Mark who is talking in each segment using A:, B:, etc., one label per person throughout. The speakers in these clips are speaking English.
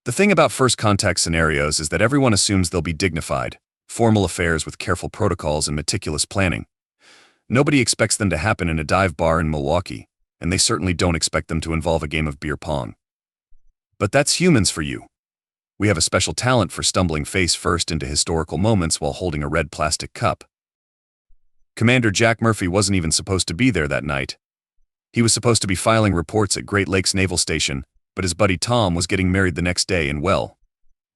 A: The thing about first contact scenarios is that everyone assumes they'll be dignified, formal affairs with careful protocols and meticulous planning. Nobody expects them to happen in a dive bar in Milwaukee, and they certainly don't expect them to involve a game of beer pong. But that's humans for you. We have a special talent for stumbling face first into historical moments while holding a red plastic cup. Commander Jack Murphy wasn't even supposed to be there that night. He was supposed to be filing reports at Great Lakes Naval Station, but his buddy Tom was getting married the next day and, well,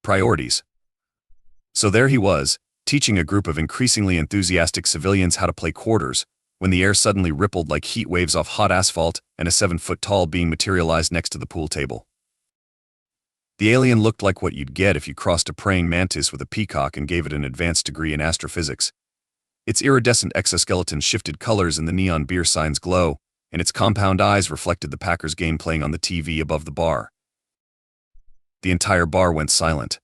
A: priorities. So there he was, teaching a group of increasingly enthusiastic civilians how to play quarters, when the air suddenly rippled like heat waves off hot asphalt and a 7-foot-tall being materialized next to the pool table. The alien looked like what you'd get if you crossed a praying mantis with a peacock and gave it an advanced degree in astrophysics. Its iridescent exoskeleton shifted colors in the neon beer sign's glow, and its compound eyes reflected the Packers game playing on the TV above the bar. The entire bar went silent.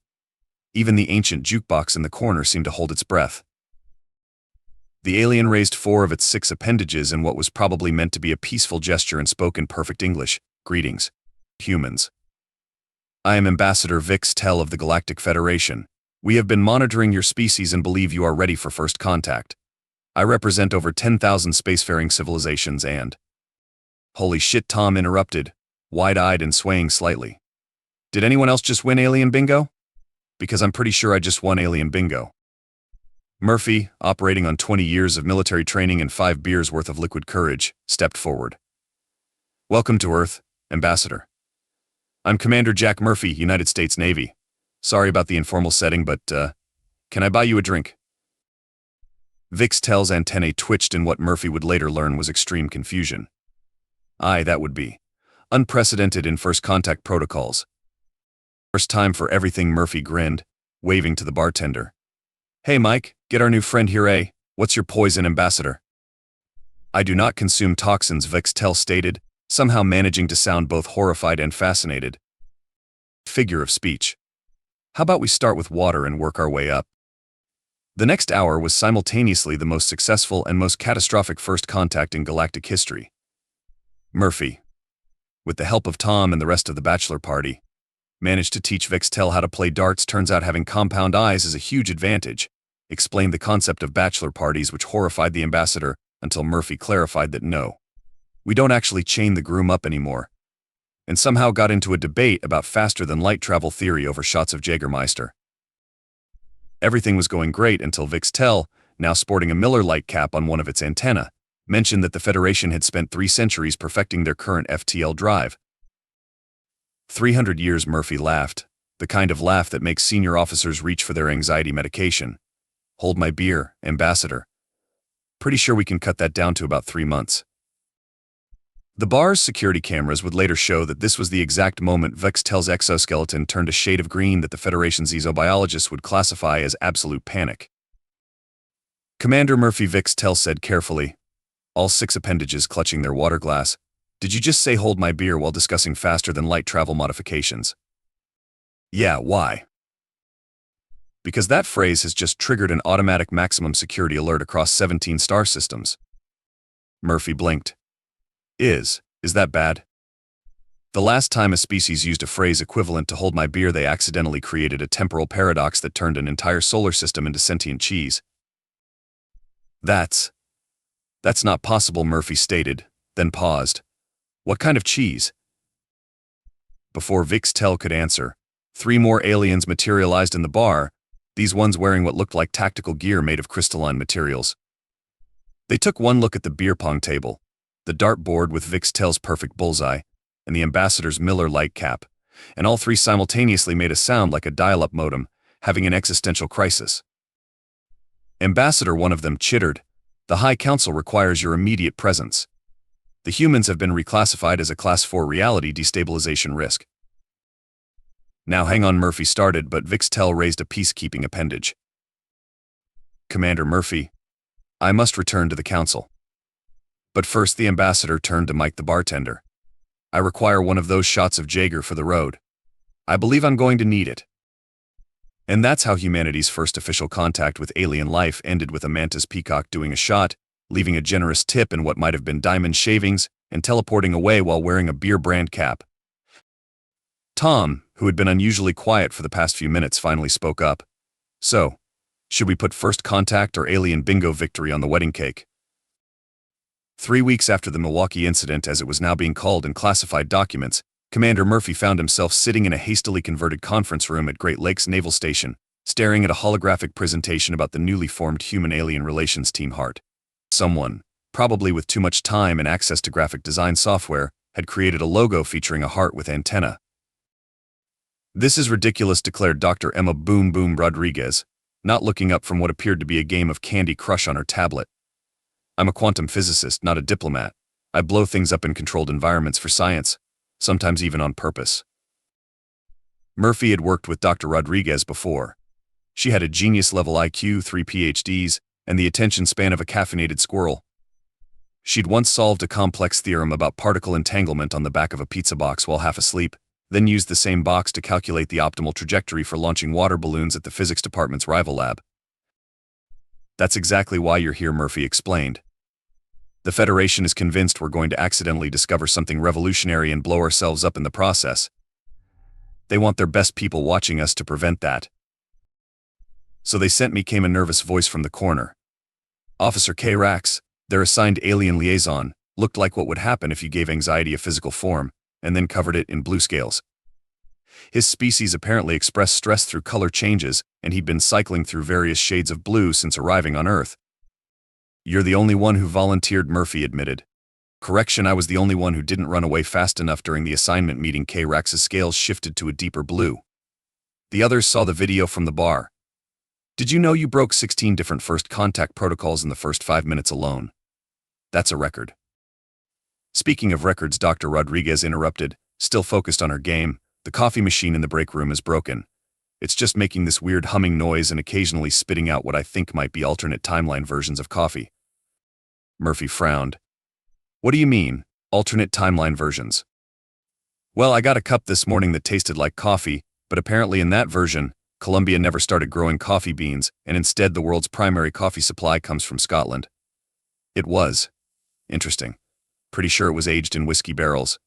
A: Even the ancient jukebox in the corner seemed to hold its breath. The alien raised 4 of its 6 appendages in what was probably meant to be a peaceful gesture and spoke in perfect English. Greetings, humans. I am Ambassador Vix Tell of the Galactic Federation. We have been monitoring your species and believe you are ready for first contact. I represent over 10,000 spacefaring civilizations and... Holy shit, Tom interrupted, wide-eyed and swaying slightly. Did anyone else just win Alien Bingo? Because I'm pretty sure I just won Alien Bingo. Murphy, operating on 20 years of military training and 5 beers worth of liquid courage, stepped forward. Welcome to Earth, Ambassador. I'm Commander Jack Murphy, United States Navy. Sorry about the informal setting, but, can I buy you a drink? Vix Tell's antennae twitched in what Murphy would later learn was extreme confusion. Aye, that would be unprecedented in first contact protocols. First time for everything, Murphy grinned, waving to the bartender. Hey Mike, get our new friend here, eh? What's your poison, Ambassador? I do not consume toxins, Vix Tell stated, somehow managing to sound both horrified and fascinated. Figure of speech. How about we start with water and work our way up? The next hour was simultaneously the most successful and most catastrophic first contact in galactic history. Murphy, with the help of Tom and the rest of the bachelor party, managed to teach Vix Tell how to play darts. Turns out having compound eyes is a huge advantage, explained the concept of bachelor parties, which horrified the ambassador until Murphy clarified that no, we don't actually chain the groom up anymore, and somehow got into a debate about faster-than-light travel theory over shots of Jägermeister. Everything was going great until Vix Tell, now sporting a Miller Lite cap on one of its antennae, mentioned that the Federation had spent 3 centuries perfecting their current FTL drive. 300 years, Murphy laughed, the kind of laugh that makes senior officers reach for their anxiety medication. Hold my beer, Ambassador. Pretty sure we can cut that down to about 3 months. The bar's security cameras would later show that this was the exact moment Vix Tell's exoskeleton turned a shade of green that the Federation's exobiologists would classify as absolute panic. Commander Murphy, Vix Tell said carefully, all 6 appendages clutching their water glass, did you just say hold my beer while discussing faster-than-light travel modifications? Yeah, why? Because that phrase has just triggered an automatic maximum security alert across 17 star systems. Murphy blinked. Is that bad? The last time a species used a phrase equivalent to hold my beer, they accidentally created a temporal paradox that turned an entire solar system into sentient cheese. That's not possible, Murphy stated, then paused. What kind of cheese? Before Vix Tell could answer, 3 more aliens materialized in the bar, these ones wearing what looked like tactical gear made of crystalline materials. They took one look at the beer pong table, the dartboard with Vix Tell's perfect bullseye, and the ambassador's Miller Lite cap, and all 3 simultaneously made a sound like a dial-up modem, having an existential crisis. Ambassador, one of them chittered, the High Council requires your immediate presence. The humans have been reclassified as a Class 4 reality destabilization risk. Now hang on, Murphy started, but Vix Tell raised a peacekeeping appendage. Commander Murphy, I must return to the council. But first, the ambassador turned to Mike the bartender. I require one of those shots of Jaeger for the road. I believe I'm going to need it. And that's how humanity's first official contact with alien life ended, with a mantis peacock doing a shot, leaving a generous tip in what might have been diamond shavings, and teleporting away while wearing a beer brand cap. Tom, who had been unusually quiet for the past few minutes, finally spoke up. So, should we put first contact or alien bingo victory on the wedding cake? 3 weeks after the Milwaukee incident, as it was now being called in classified documents, Commander Murphy found himself sitting in a hastily converted conference room at Great Lakes Naval Station, staring at a holographic presentation about the newly formed Human-Alien Relations Team HART. Someone, probably with too much time and access to graphic design software, had created a logo featuring a heart with antenna. "This is ridiculous," declared Dr. Emma Boom Boom Rodriguez, not looking up from what appeared to be a game of Candy Crush on her tablet. "I'm a quantum physicist, not a diplomat. I blow things up in controlled environments for science, sometimes even on purpose." Murphy had worked with Dr. Rodriguez before. She had a genius-level IQ, 3 PhDs, and the attention span of a caffeinated squirrel. She'd once solved a complex theorem about particle entanglement on the back of a pizza box while half asleep, then used the same box to calculate the optimal trajectory for launching water balloons at the physics department's rival lab. "That's exactly why you're here," Murphy explained. "The Federation is convinced we're going to accidentally discover something revolutionary and blow ourselves up in the process. They want their best people watching us to prevent that. So they sent me," came a nervous voice from the corner. "Officer K. Rax, their assigned alien liaison, looked like what would happen if you gave anxiety a physical form, and then covered it in blue scales. His species apparently expressed stress through color changes, and he'd been cycling through various shades of blue since arriving on Earth." "You're the only one who volunteered," Murphy admitted. "Correction, I was the only one who didn't run away fast enough during the assignment meeting." K. Rax's scales shifted to a deeper blue. "The others saw the video from the bar. Did you know you broke 16 different first contact protocols in the first 5 minutes alone? That's a record." "Speaking of records," Dr. Rodriguez interrupted, still focused on her game, "the coffee machine in the break room is broken. It's just making this weird humming noise and occasionally spitting out what I think might be alternate timeline versions of coffee." Murphy frowned. "What do you mean, alternate timeline versions?" "Well, I got a cup this morning that tasted like coffee, but apparently in that version, Colombia never started growing coffee beans, and instead the world's primary coffee supply comes from Scotland." "It was. Interesting. Pretty sure it was aged in whiskey barrels."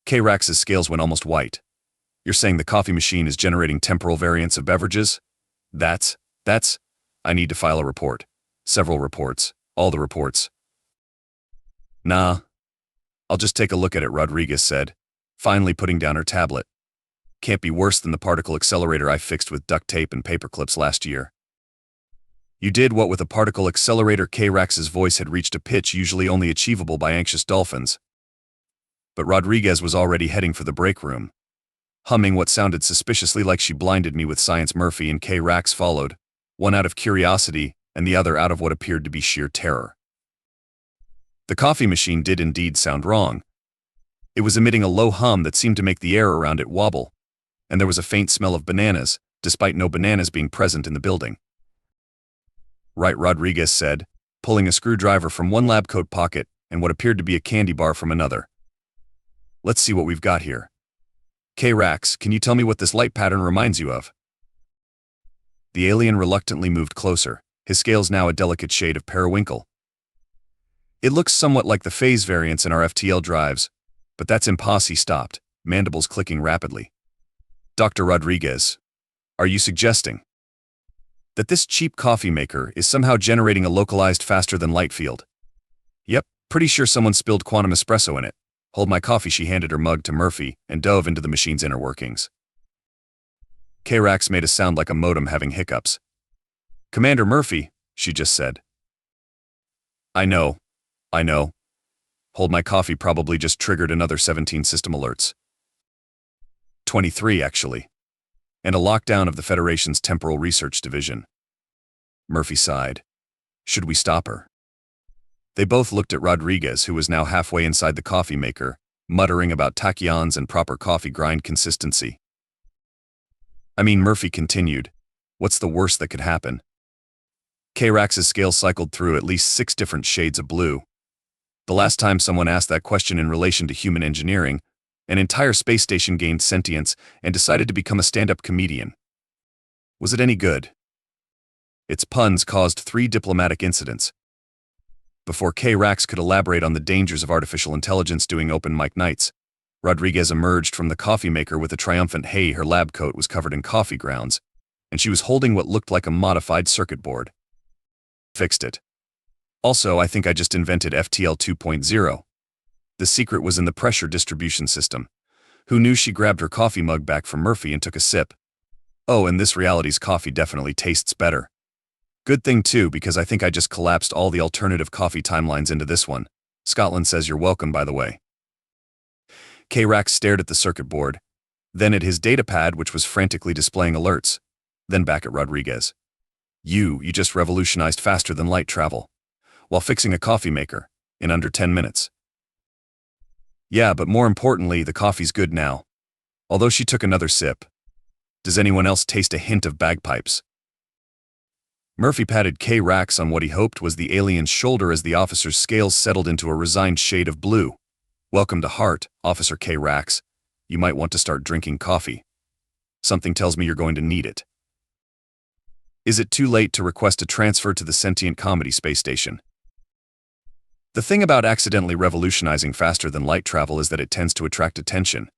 A: K. Rax's scales went almost white. "You're saying the coffee machine is generating temporal variants of beverages? That's, I need to file a report. Several reports. All the reports." "Nah. I'll just take a look at it," Rodriguez said, finally putting down her tablet. "Can't be worse than the particle accelerator I fixed with duct tape and paper clips last year." "You did what with a particle accelerator?" K. Rax's voice had reached a pitch usually only achievable by anxious dolphins. But Rodriguez was already heading for the break room, humming what sounded suspiciously like "She blinded me with science." Murphy and K. Rax followed, one out of curiosity and the other out of what appeared to be sheer terror. The coffee machine did indeed sound wrong. It was emitting a low hum that seemed to make the air around it wobble, and there was a faint smell of bananas, despite no bananas being present in the building. "Right," Rodriguez said, pulling a screwdriver from one lab coat pocket and what appeared to be a candy bar from another. "Let's see what we've got here. K. Rax, can you tell me what this light pattern reminds you of?" The alien reluctantly moved closer, his scales now a delicate shade of periwinkle. "It looks somewhat like the phase variance in our FTL drives, but that's impossible." He stopped, mandibles clicking rapidly. "Dr. Rodriguez, are you suggesting that this cheap coffee maker is somehow generating a localized faster-than-light field?" "Yep, pretty sure someone spilled quantum espresso in it. Hold my coffee." She handed her mug to Murphy and dove into the machine's inner workings. K. Rax made a sound like a modem having hiccups. "Commander Murphy," she just said. I know. Hold my coffee probably just triggered another 17 system alerts. 23, actually. And a lockdown of the Federation's Temporal Research Division." Murphy sighed. "Should we stop her?" They both looked at Rodriguez, who was now halfway inside the coffee maker, muttering about tachyons and proper coffee grind consistency. "I mean," Murphy continued, "what's the worst that could happen?" K. Rax's scale cycled through at least 6 different shades of blue. The last time someone asked that question in relation to human engineering, an entire space station gained sentience and decided to become a stand-up comedian. Was it any good? Its puns caused 3 diplomatic incidents. Before K. Rax could elaborate on the dangers of artificial intelligence doing open mic nights, Rodriguez emerged from the coffee maker with a triumphant hey. Her lab coat was covered in coffee grounds, and she was holding what looked like a modified circuit board. Fixed it. Also, I think I just invented FTL 2.0. The secret was in the pressure distribution system. Who knew? She grabbed her coffee mug back from Murphy and took a sip. Oh, and this reality's coffee definitely tastes better. Good thing too, because I think I just collapsed all the alternative coffee timelines into this one. Scotland says you're welcome, by the way. K-Rax stared at the circuit board, then at his datapad, which was frantically displaying alerts, then back at Rodriguez. You just revolutionized faster than light travel, while fixing a coffee maker, in under 10 minutes. Yeah, but more importantly, the coffee's good now. Although she took another sip. Does anyone else taste a hint of bagpipes? Murphy patted K-Rax on what he hoped was the alien's shoulder as the officer's scales settled into a resigned shade of blue. Welcome to Heart, Officer K-Rax. You might want to start drinking coffee. Something tells me you're going to need it. Is it too late to request a transfer to the sentient comedy space station? The thing about accidentally revolutionizing faster than light travel is that it tends to attract attention.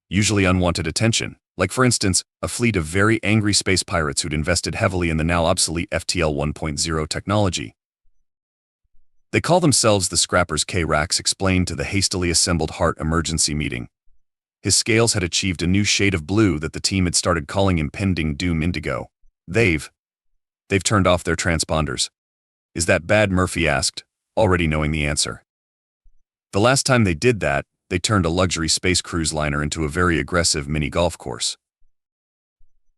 A: Usually unwanted attention, like for instance, a fleet of very angry space pirates who'd invested heavily in the now obsolete FTL 1.0 technology. They call themselves the Scrappers, K-Rax explained to the hastily assembled Heart emergency meeting. His scales had achieved a new shade of blue that the team had started calling impending doom indigo. They've turned off their transponders. Is that bad? Murphy asked, already knowing the answer. The last time they did that, they turned a luxury space cruise liner into a very aggressive mini golf course.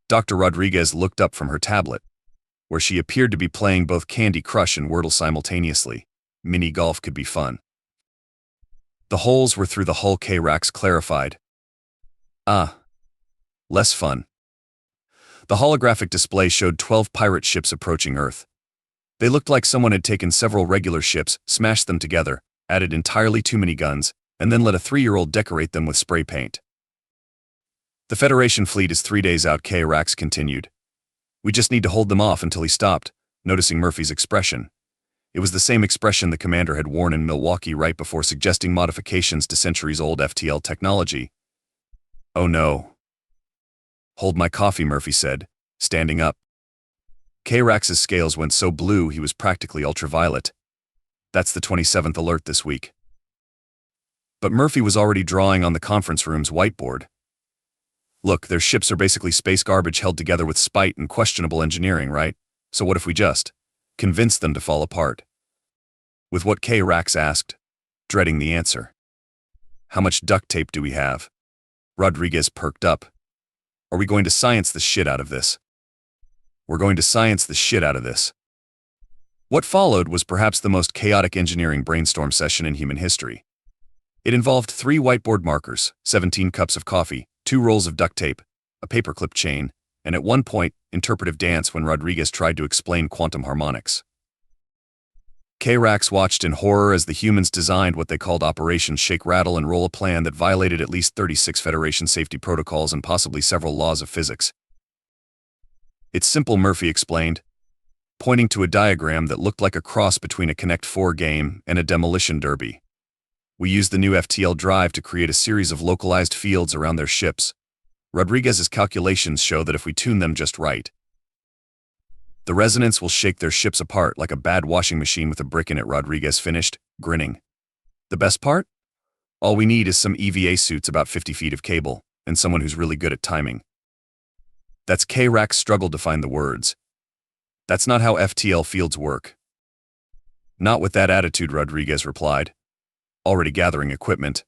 A: Dr. Rodriguez looked up from her tablet, where she appeared to be playing both Candy Crush and Wordle simultaneously. Mini golf could be fun. The holes were through the hull, K-Rax clarified. Less fun. The holographic display showed 12 pirate ships approaching Earth. They looked like someone had taken several regular ships, smashed them together, added entirely too many guns, and then let a 3-year-old decorate them with spray paint. The Federation fleet is 3 days out, K-Rax continued. We just need to hold them off until he stopped, noticing Murphy's expression. It was the same expression the commander had worn in Milwaukee right before suggesting modifications to centuries-old FTL technology. Oh no. Hold my coffee, Murphy said, standing up. K-Rax's scales went so blue he was practically ultraviolet. That's the 27th alert this week. But Murphy was already drawing on the conference room's whiteboard. Look, their ships are basically space garbage held together with spite and questionable engineering, right? So what if we just convince them to fall apart? With what? K-Rax asked, dreading the answer. How much duct tape do we have? Rodriguez perked up. Are we going to science the shit out of this? We're going to science the shit out of this. What followed was perhaps the most chaotic engineering brainstorm session in human history. It involved 3 whiteboard markers, 17 cups of coffee, 2 rolls of duct tape, a paperclip chain, and at one point, interpretive dance when Rodriguez tried to explain quantum harmonics. K-Rax watched in horror as the humans designed what they called Operation Shake, Rattle, and Roll, a plan that violated at least 36 Federation safety protocols and possibly several laws of physics. It's simple, Murphy explained, pointing to a diagram that looked like a cross between a Connect 4 game and a demolition derby. We used the new FTL drive to create a series of localized fields around their ships. Rodriguez's calculations show that if we tune them just right, the resonance will shake their ships apart like a bad washing machine with a brick in it, Rodriguez finished, grinning. The best part? All we need is some EVA suits, about 50 feet of cable, and someone who's really good at timing. That's K-Rax struggled to find the words. That's not how FTL fields work. Not with that attitude, Rodriguez replied, already gathering equipment.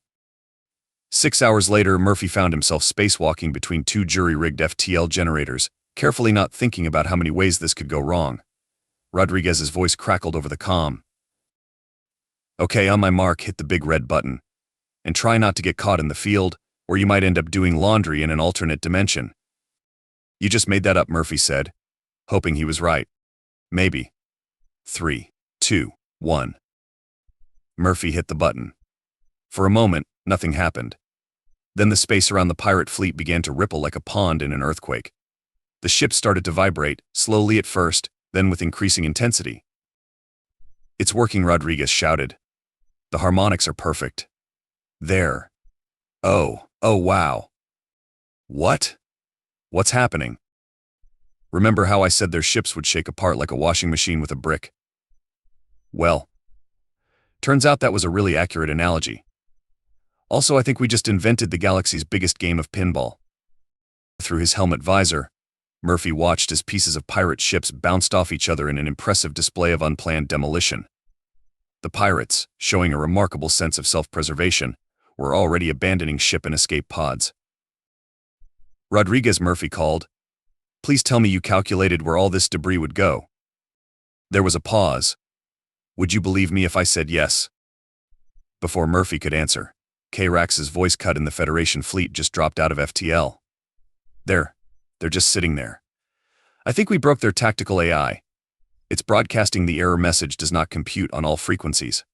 A: 6 hours later, Murphy found himself spacewalking between 2 jury-rigged FTL generators, carefully not thinking about how many ways this could go wrong. Rodriguez's voice crackled over the comm. Okay, on my mark, hit the big red button. And try not to get caught in the field, or you might end up doing laundry in an alternate dimension. You just made that up, Murphy said, hoping he was right. Maybe. 3, 2, 1. Murphy hit the button. For a moment, nothing happened. Then the space around the pirate fleet began to ripple like a pond in an earthquake. The ship started to vibrate, slowly at first, then with increasing intensity. It's working, Rodriguez shouted. The harmonics are perfect. There. Oh wow. What? What's happening? Remember how I said their ships would shake apart like a washing machine with a brick? Well, turns out that was a really accurate analogy. Also, I think we just invented the galaxy's biggest game of pinball. Through his helmet visor, Murphy watched as pieces of pirate ships bounced off each other in an impressive display of unplanned demolition. The pirates, showing a remarkable sense of self-preservation, were already abandoning ship and escape pods. Rodriguez, Murphy called. Please tell me you calculated where all this debris would go. There was a pause. Would you believe me if I said yes? Before Murphy could answer, K-Rax's voice cut and the Federation fleet just dropped out of FTL. They're just sitting there. I think we broke their tactical AI. It's broadcasting the error message does not compute on all frequencies.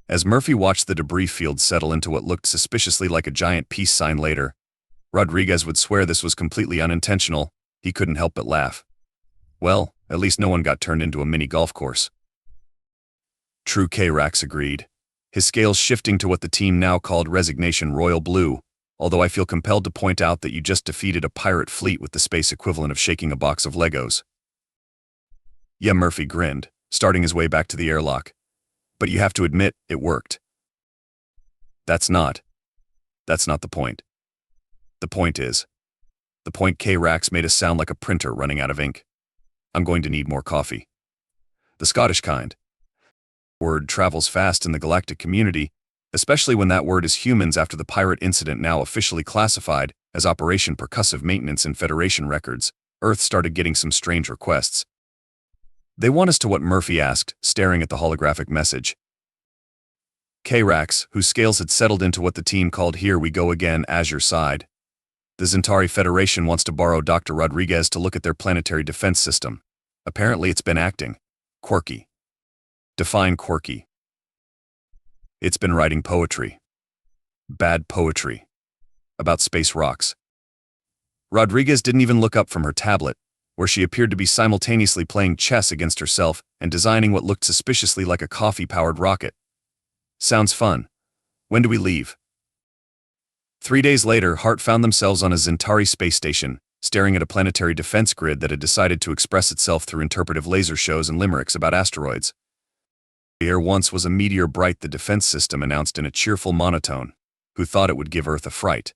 A: As Murphy watched the debris field settle into what looked suspiciously like a giant peace sign later, Rodriguez would swear this was completely unintentional. He couldn't help but laugh. Well, at least no one got turned into a mini golf course. True, K-Rax agreed, his scales shifting to what the team now called Resignation Royal Blue, although I feel compelled to point out that you just defeated a pirate fleet with the space equivalent of shaking a box of Legos. Yeah, Murphy grinned, starting his way back to the airlock. But you have to admit, it worked. That's not the point. The point K-Rax made us sound like a printer running out of ink. I'm going to need more coffee. The Scottish kind. Word travels fast in the galactic community, especially when that word is humans after the pirate incident now officially classified as Operation Percussive Maintenance in Federation records. Earth started getting some strange requests. They want us to what Murphy asked, staring at the holographic message. K-Rax, whose scales had settled into what the team called Here We Go Again Azure Side. The Zentari Federation wants to borrow Dr. Rodriguez to look at their planetary defense system. Apparently it's been acting quirky. Define quirky. It's been writing poetry. Bad poetry. About space rocks. Rodriguez didn't even look up from her tablet, where she appeared to be simultaneously playing chess against herself and designing what looked suspiciously like a coffee-powered rocket. Sounds fun. When do we leave? 3 days later, Hart found themselves on a Zentari space station, staring at a planetary defense grid that had decided to express itself through interpretive laser shows and limericks about asteroids. Here once was a meteor bright, the defense system announced in a cheerful monotone, who thought it would give Earth a fright.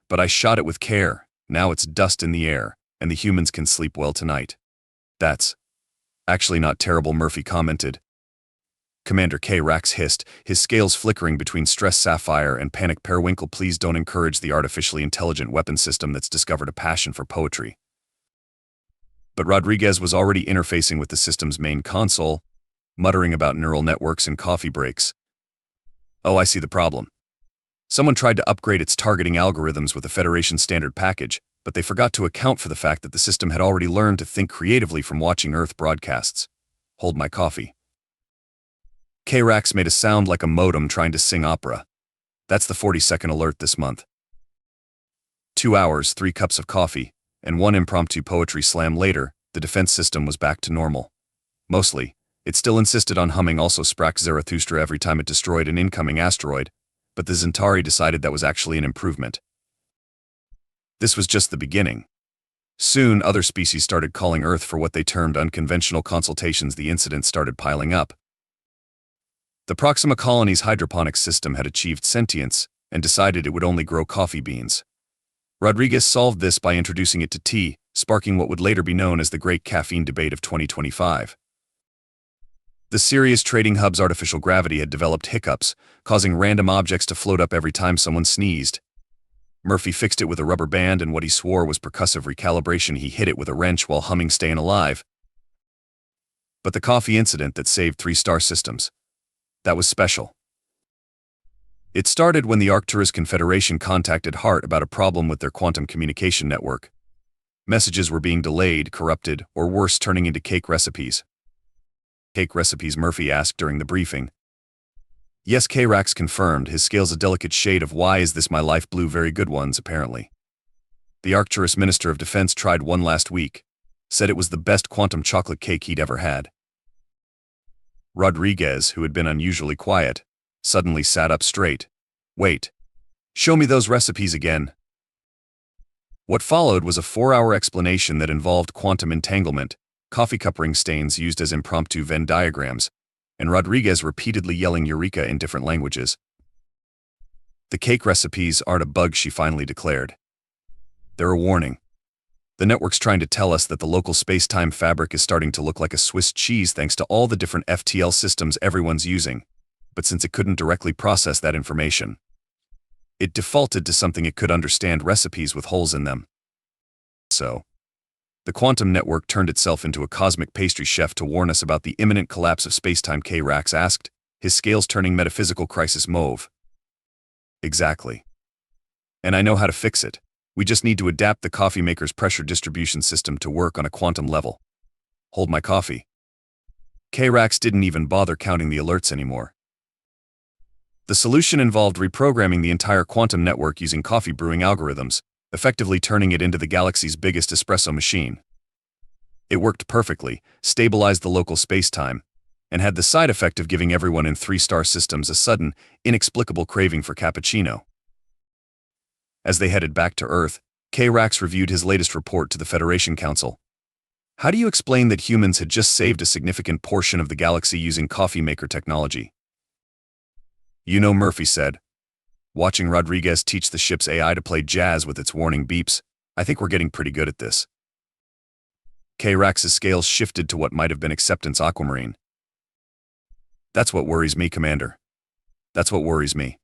A: But I shot it with care, now it's dust in the air, and the humans can sleep well tonight. That's actually not terrible, Murphy commented. Commander K-Rax hissed, his scales flickering between stress Sapphire and panic Periwinkle. Please don't encourage the artificially intelligent weapon system that's discovered a passion for poetry. But Rodriguez was already interfacing with the system's main console, muttering about neural networks and coffee breaks. Oh, I see the problem. Someone tried to upgrade its targeting algorithms with a Federation standard package, but they forgot to account for the fact that the system had already learned to think creatively from watching Earth broadcasts. Hold my coffee. K-Rax made a sound like a modem trying to sing opera. That's the 42nd alert this month. 2 hours, 3 cups of coffee, and 1 impromptu poetry slam later, the defense system was back to normal. Mostly, it still insisted on humming Also Sprach Zarathustra every time it destroyed an incoming asteroid, but the Zentari decided that was actually an improvement. This was just the beginning. Soon, other species started calling Earth for what they termed unconventional consultations. The incidents started piling up. The Proxima colony's hydroponics system had achieved sentience and decided it would only grow coffee beans. Rodriguez solved this by introducing it to tea, sparking what would later be known as the Great Caffeine Debate of 2025. The Sirius Trading Hub's artificial gravity had developed hiccups, causing random objects to float up every time someone sneezed. Murphy fixed it with a rubber band, and what he swore was percussive recalibration. He hit it with a wrench while humming Staying Alive. But the coffee incident that saved 3-star systems, that was special. It started when the Arcturus Confederation contacted Hart about a problem with their quantum communication network. Messages were being delayed, corrupted, or worse, turning into cake recipes. Cake recipes, Murphy asked during the briefing. Yes, K-Rax confirmed, his scales a delicate shade of why is this my life blue. Very good ones, apparently. The Arcturus Minister of Defense tried one last week, said it was the best quantum chocolate cake he'd ever had. Rodriguez, who had been unusually quiet, suddenly sat up straight. Wait, Show me those recipes again. What followed was a 4-hour explanation that involved quantum entanglement, coffee cup ring stains used as impromptu Venn diagrams, and Rodriguez repeatedly yelling Eureka in different languages. The cake recipes aren't a bug, she finally declared. They're a warning. The network's trying to tell us that the local space-time fabric is starting to look like a Swiss cheese thanks to all the different FTL systems everyone's using, but since it couldn't directly process that information, it defaulted to something it could understand: recipes with holes in them. So, the quantum network turned itself into a cosmic pastry chef to warn us about the imminent collapse of space-time, K-Rax asked, his scales turning metaphysical crisis mauve. Exactly. And I know how to fix it. We just need to adapt the coffee maker's pressure distribution system to work on a quantum level. Hold my coffee. K-Rax didn't even bother counting the alerts anymore. The solution involved reprogramming the entire quantum network using coffee brewing algorithms, effectively turning it into the galaxy's biggest espresso machine. It worked perfectly, stabilized the local space-time, and had the side effect of giving everyone in 3-star systems a sudden, inexplicable craving for cappuccino. As they headed back to Earth, K-Rax reviewed his latest report to the Federation Council. How do you explain that humans had just saved a significant portion of the galaxy using coffee maker technology? You know, Murphy said, watching Rodriguez teach the ship's AI to play jazz with its warning beeps, I think we're getting pretty good at this. K-Rax's scales shifted to what might have been acceptance aquamarine. That's what worries me, Commander. That's what worries me.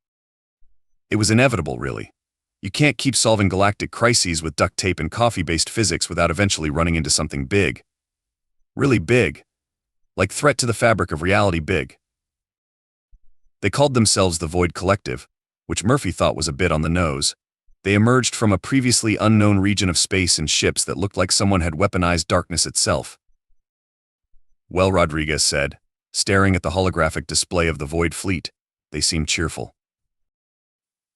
A: It was inevitable, really. You can't keep solving galactic crises with duct tape and coffee-based physics without eventually running into something big. Really big. Like threat to the fabric of reality big. They called themselves the Void Collective, which Murphy thought was a bit on the nose. They emerged from a previously unknown region of space in ships that looked like someone had weaponized darkness itself. Well, Rodriguez said, staring at the holographic display of the Void Fleet, they seemed cheerful.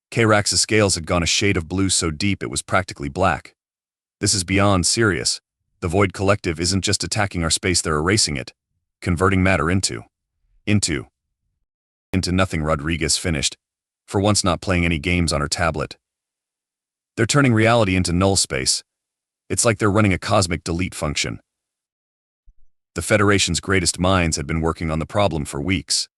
A: K-Rax's scales had gone a shade of blue so deep it was practically black. This is beyond serious. The Void Collective isn't just attacking our space, they're erasing it, converting matter into nothing, Rodriguez finished, for once not playing any games on her tablet. They're turning reality into null space. It's like they're running a cosmic delete function. The Federation's greatest minds had been working on the problem for weeks.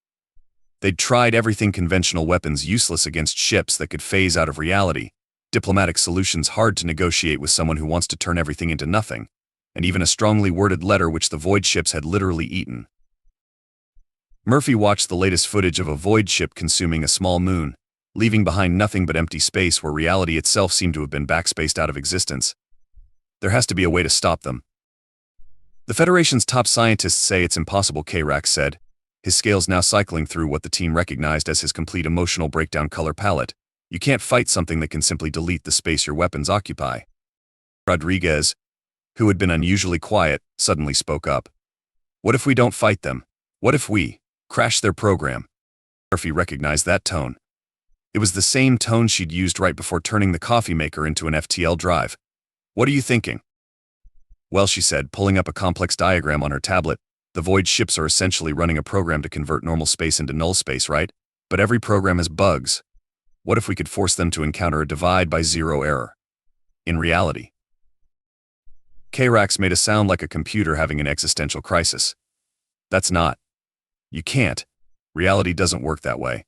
A: They'd tried everything: conventional weapons useless against ships that could phase out of reality, diplomatic solutions hard to negotiate with someone who wants to turn everything into nothing, and even a strongly worded letter which the Void ships had literally eaten. Murphy watched the latest footage of a Void ship consuming a small moon, leaving behind nothing but empty space where reality itself seemed to have been backspaced out of existence. There has to be a way to stop them. The Federation's top scientists say it's impossible, K-Rax said, his scales now cycling through what the team recognized as his complete emotional breakdown color palette. You can't fight something that can simply delete the space your weapons occupy. Rodriguez, who had been unusually quiet, suddenly spoke up. What if we don't fight them? What if we crash their program? Murphy recognized that tone. It was the same tone she'd used right before turning the coffee maker into an FTL drive. What are you thinking? Well, she said, pulling up a complex diagram on her tablet, the Void ships are essentially running a program to convert normal space into null space, right? But every program has bugs. What if we could force them to encounter a divide by zero error? In reality. K-Rax made a sound like a computer having an existential crisis. That's not. You can't. Reality doesn't work that way.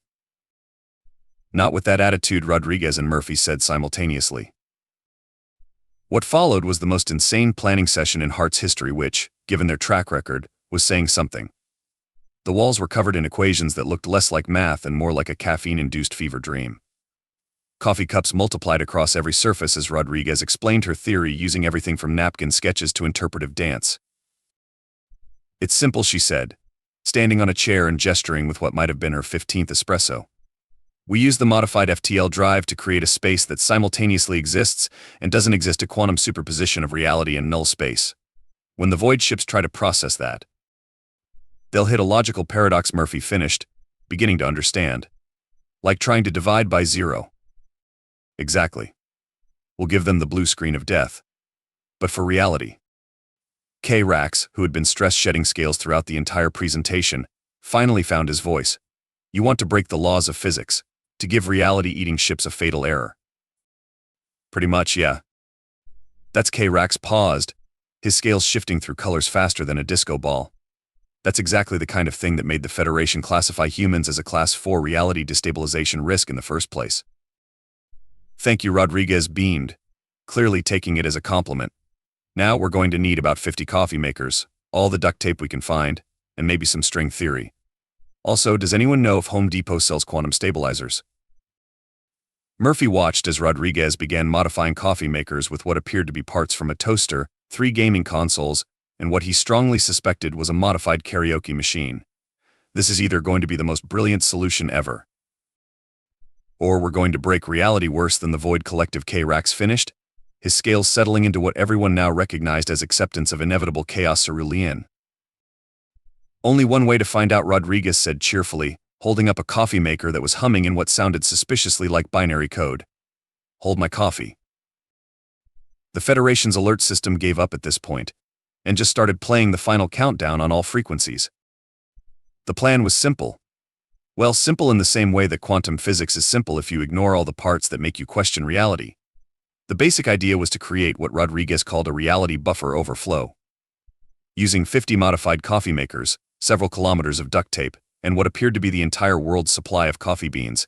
A: Not with that attitude, Rodriguez and Murphy said simultaneously. What followed was the most insane planning session in Heart's history which, given their track record, was saying something. The walls were covered in equations that looked less like math and more like a caffeine-induced fever dream. Coffee cups multiplied across every surface as Rodriguez explained her theory using everything from napkin sketches to interpretive dance. It's simple, she said, standing on a chair and gesturing with what might have been her 15th espresso. We use the modified FTL drive to create a space that simultaneously exists and doesn't exist, a quantum superposition of reality and null space. When the Void ships try to process that, they'll hit a logical paradox, Murphy finished, beginning to understand. Like trying to divide by zero. Exactly. We'll give them the blue screen of death. But for reality. K-Rax, who had been stress-shedding scales throughout the entire presentation, finally found his voice. You want to break the laws of physics. To give reality-eating ships a fatal error. Pretty much, yeah. That's K-Rax paused, his scales shifting through colors faster than a disco ball. That's exactly the kind of thing that made the Federation classify humans as a Class 4 reality destabilization risk in the first place. Thank you, Rodriguez beamed, clearly taking it as a compliment. Now we're going to need about 50 coffee makers, all the duct tape we can find, and maybe some string theory. Also, does anyone know if Home Depot sells quantum stabilizers? Murphy watched as Rodriguez began modifying coffee makers with what appeared to be parts from a toaster, 3 gaming consoles, and what he strongly suspected was a modified karaoke machine. This is either going to be the most brilliant solution ever, or we're going to break reality worse than the Void Collective. K-Rax finished, his scales settling into what everyone now recognized as acceptance of inevitable chaos cerulean. Only one way to find out, Rodriguez said cheerfully, holding up a coffee maker that was humming in what sounded suspiciously like binary code. Hold my coffee. The Federation's alert system gave up at this point, and just started playing the final countdown on all frequencies. The plan was simple. Well, simple in the same way that quantum physics is simple if you ignore all the parts that make you question reality. The basic idea was to create what Rodriguez called a reality buffer overflow. Using 50 modified coffee makers, several kilometers of duct tape, and what appeared to be the entire world's supply of coffee beans.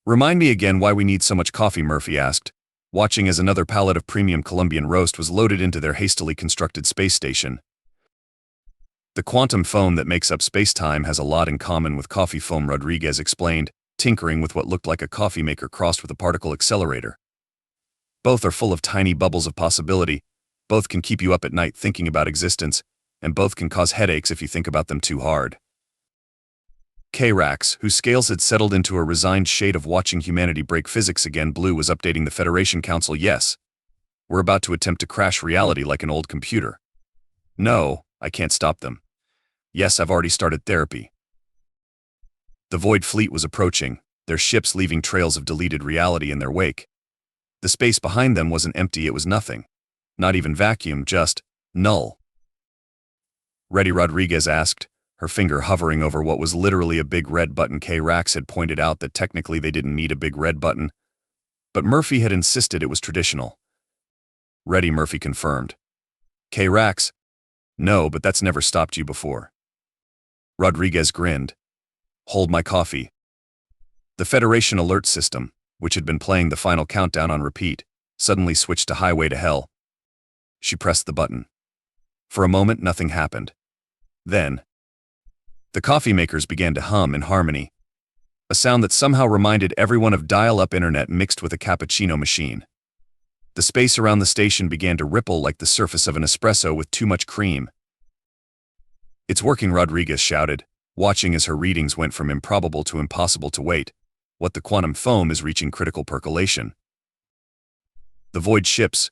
A: Remind me again why we need so much coffee, Murphy asked, watching as another pallet of premium Colombian roast was loaded into their hastily constructed space station. The quantum foam that makes up space-time has a lot in common with coffee foam, Rodriguez explained, tinkering with what looked like a coffee maker crossed with a particle accelerator. Both are full of tiny bubbles of possibility, both can keep you up at night thinking about existence, and both can cause headaches if you think about them too hard. K-Rax, whose scales had settled into a resigned shade of watching humanity break physics again blue, was updating the Federation Council. Yes, we're about to attempt to crash reality like an old computer. No, I can't stop them. Yes, I've already started therapy. The Void Fleet was approaching, their ships leaving trails of deleted reality in their wake. The space behind them wasn't empty, it was nothing. Not even vacuum, just null. Ready? Rodriguez asked, her finger hovering over what was literally a big red button. K-Rax had pointed out that technically they didn't need a big red button, but Murphy had insisted it was traditional. Ready, Murphy confirmed. K-Rax? No, but that's never stopped you before. Rodriguez grinned. Hold my coffee. The Federation alert system, which had been playing the final countdown on repeat, suddenly switched to highway to hell. She pressed the button. For a moment, nothing happened. Then, the coffee makers began to hum in harmony, a sound that somehow reminded everyone of dial-up internet mixed with a cappuccino machine. The space around the station began to ripple like the surface of an espresso with too much cream. It's working, Rodriguez shouted, watching as her readings went from improbable to impossible to wait. What the quantum foam is reaching critical percolation. The void ships,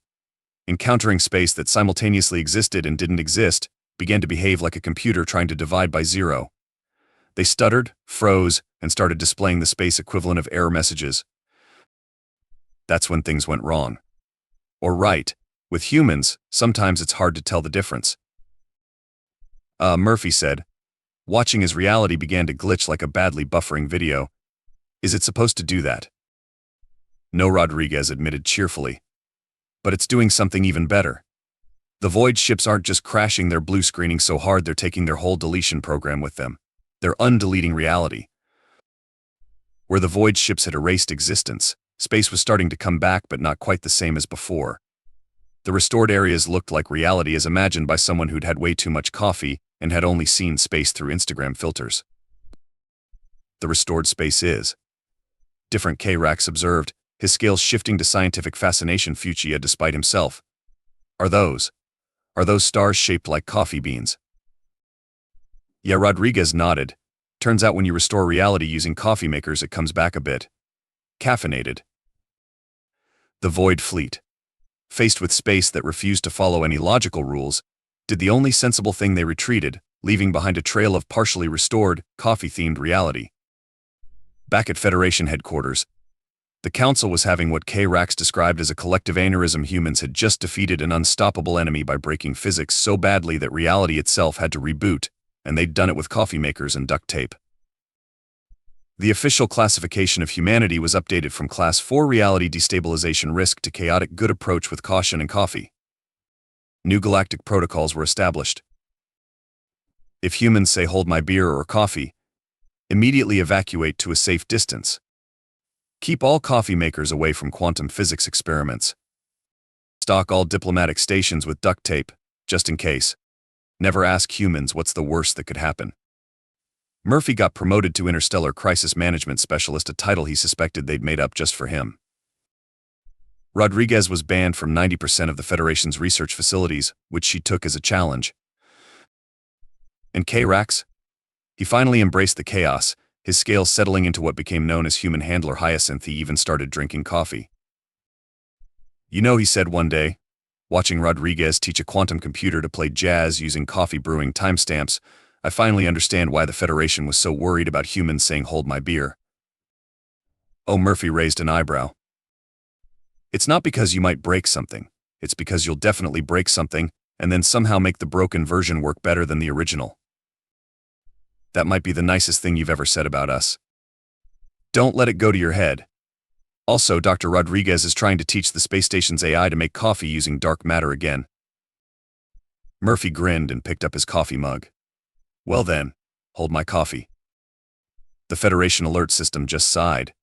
A: encountering space that simultaneously existed and didn't exist, began to behave like a computer trying to divide by zero. They stuttered, froze, and started displaying the space equivalent of error messages. That's when things went wrong. Or right. With humans, sometimes it's hard to tell the difference. Murphy said, watching as reality began to glitch like a badly buffering video. Is it supposed to do that? No, Rodriguez admitted cheerfully. But it's doing something even better. The void ships aren't just crashing their blue screening so hard they're taking their whole deletion program with them. They're undeleting reality. Where the void ships had erased existence, space was starting to come back, but not quite the same as before. The restored areas looked like reality as imagined by someone who'd had way too much coffee and had only seen space through Instagram filters. The restored space is different, K-Rax observed, his scales shifting to scientific fascination. Fuchsia despite himself. Are those stars shaped like coffee beans? Yeah, Rodriguez nodded. Turns out when you restore reality using coffee makers, it comes back a bit caffeinated. The Void Fleet, faced with space that refused to follow any logical rules, did the only sensible thing. They retreated, leaving behind a trail of partially restored, coffee-themed reality. Back at Federation headquarters, the Council was having what K-Rax described as a collective aneurysm. Humans had just defeated an unstoppable enemy by breaking physics so badly that reality itself had to reboot, and they'd done it with coffee makers and duct tape. The official classification of humanity was updated from Class 4 reality destabilization risk to chaotic good approach with caution and coffee. New galactic protocols were established. If humans say hold my beer or coffee, immediately evacuate to a safe distance. Keep all coffee makers away from quantum physics experiments. Stock all diplomatic stations with duct tape, just in case. Never ask humans what's the worst that could happen. Murphy got promoted to Interstellar Crisis Management Specialist, a title he suspected they'd made up just for him. Rodriguez was banned from 90% of the Federation's research facilities, which she took as a challenge. And K-Rax? He finally embraced the chaos, his scales settling into what became known as human handler Hyacinth. He even started drinking coffee. You know, he said one day, watching Rodriguez teach a quantum computer to play jazz using coffee brewing timestamps, I finally understand why the Federation was so worried about humans saying hold my beer. Oh, Murphy raised an eyebrow. It's not because you might break something, it's because you'll definitely break something and then somehow make the broken version work better than the original. That might be the nicest thing you've ever said about us. Don't let it go to your head. Also, Dr. Rodriguez is trying to teach the space station's AI to make coffee using dark matter again. Murphy grinned and picked up his coffee mug. Well then, hold my coffee. The Federation alert system just sighed.